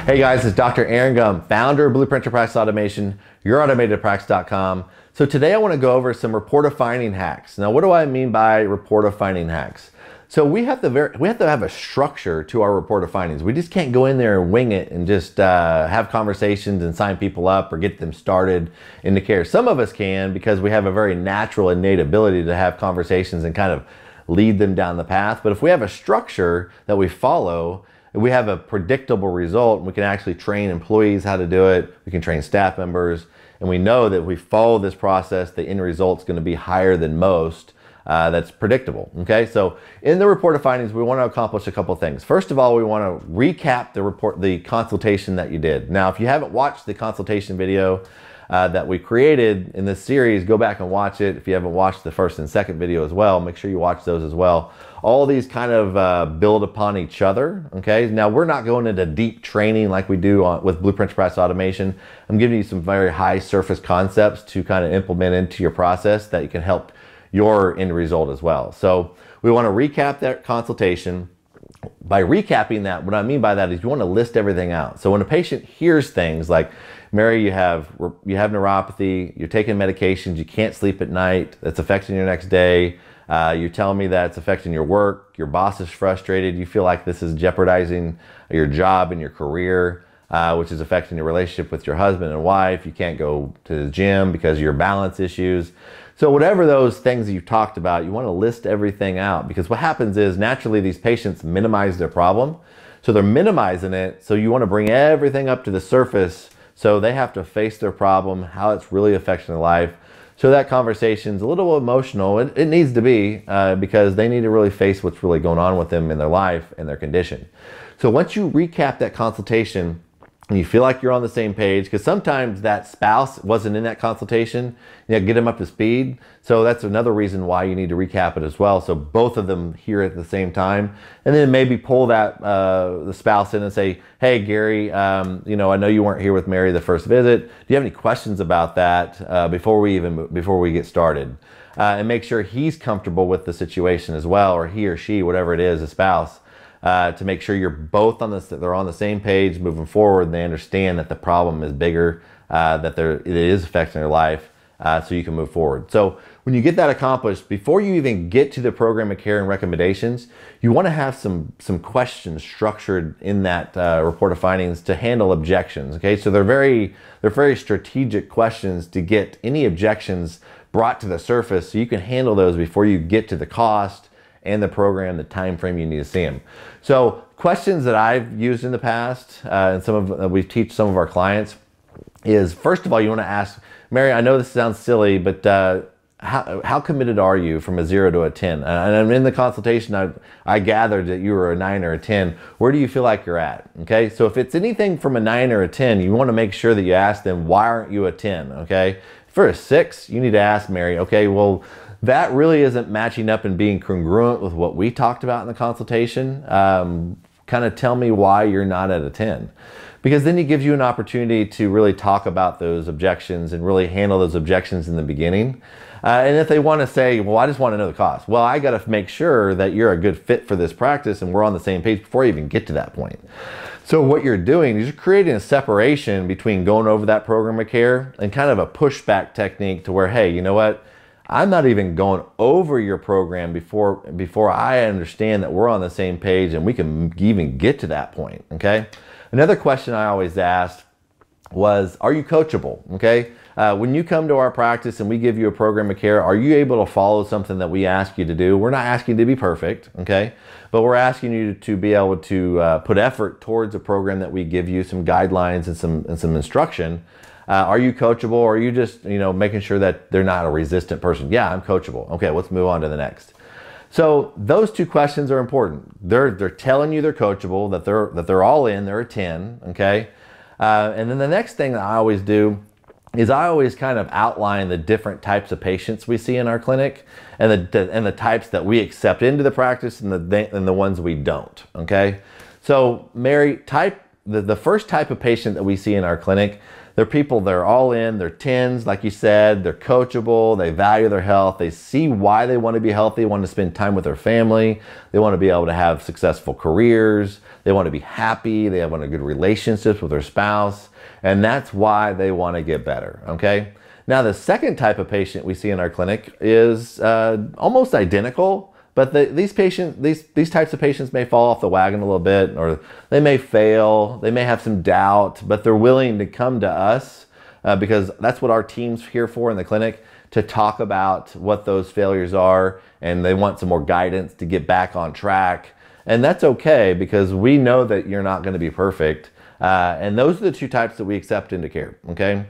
Hey guys, it's Dr. Aaron Gum, founder of Blueprint to Practice Automation, yourautomatedpractice.com. So today I want to go over some report of finding hacks. Now, what do I mean by report of finding hacks? So we have to have a structure to our report of findings. We just can't go in there and wing it and just have conversations and sign people up or get them started into care. Some of us can because we have a very natural innate ability to have conversations and kind of lead them down the path. But if we have a structure that we follow, we have a predictable result, and we can actually train employees how to do it. We can train staff members, and we know that if we follow this process, the end result's going to be higher than most. That's predictable. Okay, so in the report of findings, we want to accomplish a couple things. First of all, we want to recap the consultation that you did. Now, if you haven't watched the consultation video that we created in this series, go back and watch it. If you haven't watched the first and second video as well, make sure you watch those as well. All these kind of build upon each other. Okay, now we're not going into deep training like we do with Blueprint to Practice Automation. I'm giving you some very high surface concepts to kind of implement into your process that you can help your end result as well. So we want to recap that consultation. By recapping that, what I mean by that is you want to list everything out. So when a patient hears things like, Mary, you have neuropathy, you're taking medications, you can't sleep at night, that's affecting your next day, you're telling me that it's affecting your work, your boss is frustrated, you feel like this is jeopardizing your job and your career, which is affecting your relationship with your husband and wife, you can't go to the gym because of your balance issues. So whatever those things you've talked about, you want to list everything out, because what happens is naturally these patients minimize their problem. So they're minimizing it. So you want to bring everything up to the surface so they have to face their problem, how it's really affecting their life. So that conversation's a little emotional. It needs to be because they need to really face what's really going on with them in their life and their condition. So once you recap that consultation, and you feel like you're on the same page, because sometimes that spouse wasn't in that consultation, you know, get them up to speed. So that's another reason why you need to recap it as well. So both of them hear it at the same time. And then maybe pull that the spouse in and say, hey, Gary, you know, I know you weren't here with Mary the first visit. Do you have any questions about that before we get started? And make sure he's comfortable with the situation as well, or he or she, whatever it is, a spouse. To make sure you're both they're on the same page moving forward, and they understand that the problem is bigger, that it is affecting their life, so you can move forward. So when you get that accomplished, before you even get to the program of care and recommendations, you want to have some questions structured in that report of findings to handle objections. Okay, so they're very strategic questions to get any objections brought to the surface, so you can handle those before you get to the cost and the program, the time frame you need to see them. So questions that I've used in the past, and we teach some of our clients, is first of all, you want to ask, Mary, I know this sounds silly, but how committed are you from a 0 to a 10? And in the consultation, I gathered that you were a 9 or a 10. Where do you feel like you're at? Okay, so if it's anything from a 9 or a 10, you want to make sure that you ask them, why aren't you a 10? Okay, for a 6, you need to ask Mary, okay, well, that really isn't matching up and being congruent with what we talked about in the consultation. Kind of tell me why you're not at a 10. Because then it gives you an opportunity to really talk about those objections and really handle those objections in the beginning. And if they want to say, well, I just want to know the cost. Well, I got to make sure that you're a good fit for this practice and we're on the same page before you even get to that point. So what you're doing is you're creating a separation between going over that program of care and kind of a pushback technique to where, hey, you know what? I'm not even going over your program before I understand that we're on the same page and we can even get to that point, okay? Another question I always asked was, are you coachable, okay? When you come to our practice and we give you a program of care, are you able to follow something that we ask you to do? We're not asking you to be perfect, okay? But we're asking you to be able to put effort towards a program that we give you, some guidelines and some instruction. Are you coachable, or are you just, you know, making sure that they're not a resistant person? Yeah, I'm coachable. Okay, let's move on to the next. So those two questions are important. They're telling you they're coachable, that they're all in, they're a 10, okay? And then the next thing that I always do is I always kind of outline the different types of patients we see in our clinic and the types that we accept into the practice and the ones we don't, okay? So Mary, the first type of patient that we see in our clinic, They're people, they're all in, they're 10s, like you said, they're coachable, they value their health, they see why they want to be healthy, want to spend time with their family, they want to be able to have successful careers, they want to be happy, they want a good relationships with their spouse, and that's why they want to get better, okay? Now, the second type of patient we see in our clinic is almost identical, but these types of patients may fall off the wagon a little bit, or they may fail, they may have some doubt, but they're willing to come to us because that's what our team's here for in the clinic, to talk about what those failures are, and they want some more guidance to get back on track. And that's okay, because we know that you're not going to be perfect. And those are the two types that we accept into care, okay?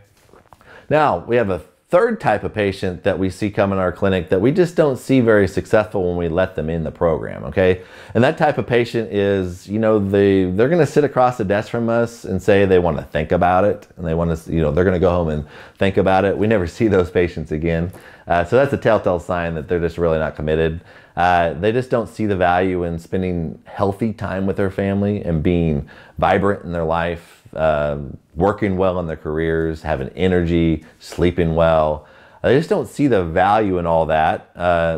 Now, we have a third type of patient that we see come in our clinic that we just don't see very successful when we let them in the program, okay? And that type of patient is, you know, they're going to sit across the desk from us and say they want to think about it, and they want to, you know, they're going to go home and think about it. We never see those patients again. So that's a telltale sign that they're just really not committed. They just don't see the value in spending healthy time with their family and being vibrant in their life, working well in their careers, having energy, sleeping well. They just don't see the value in all that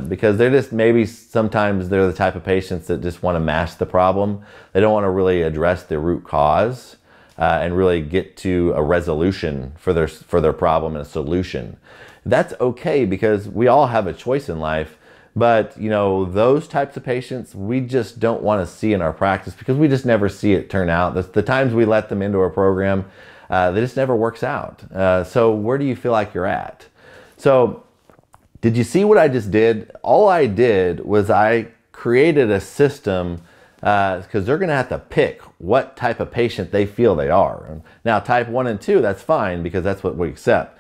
because they're just, maybe sometimes they're the type of patients that just want to mask the problem. They don't want to really address the root cause and really get to a resolution for their problem and a solution. That's okay, because we all have a choice in life. But, you know, those types of patients, we just don't want to see in our practice because we just never see it turn out. The times we let them into our program, they just never works out. So where do you feel like you're at? So did you see what I just did? All I did was I created a system because they're going to have to pick what type of patient they feel they are. Now, type 1 and 2, that's fine because that's what we accept.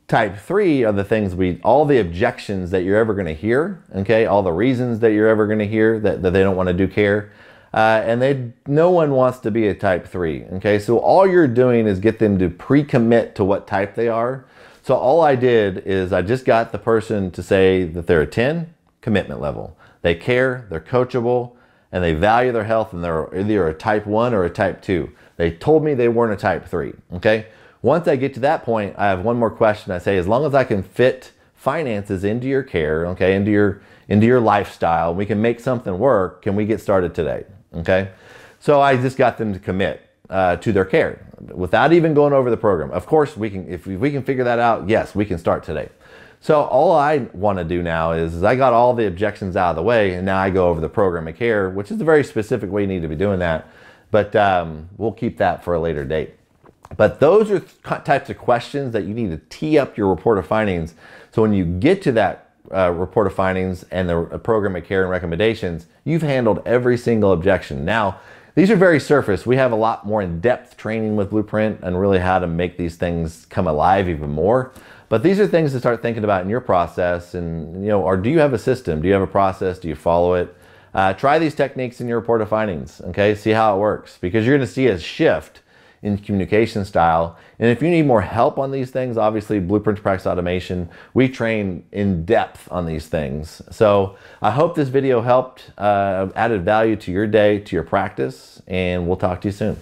Type 3 are the things all the objections that you're ever going to hear, okay? All the reasons that you're ever going to hear that they don't want to do care. And no one wants to be a type 3, okay? So all you're doing is get them to pre-commit to what type they are. So all I did is I just got the person to say that they're a 10 commitment level. They care, they're coachable, and they value their health, and they're either a type 1 or a type 2. They told me they weren't a type 3, okay? Once I get to that point, I have one more question. I say, as long as I can fit finances into your care, okay, into your lifestyle, we can make something work, can we get started today, okay? So I just got them to commit to their care without even going over the program. Of course, if we can figure that out, yes, we can start today. So all I want to do now is I got all the objections out of the way, and now I go over the program of care, which is a very specific way you need to be doing that. But we'll keep that for a later date. But those are types of questions that you need to tee up your report of findings. So when you get to that report of findings and the program of care and recommendations, you've handled every single objection. Now, these are very surface. We have a lot more in-depth training with Blueprint and really how to make these things come alive even more. But these are things to start thinking about in your process. And, you know, or do you have a system? Do you have a process? Do you follow it? Try these techniques in your report of findings, okay? See how it works, because you're going to see a shift in communication style. And if you need more help on these things, obviously Blueprint to Practice Automation, we train in depth on these things. So I hope this video helped, added value to your day, to your practice, and we'll talk to you soon.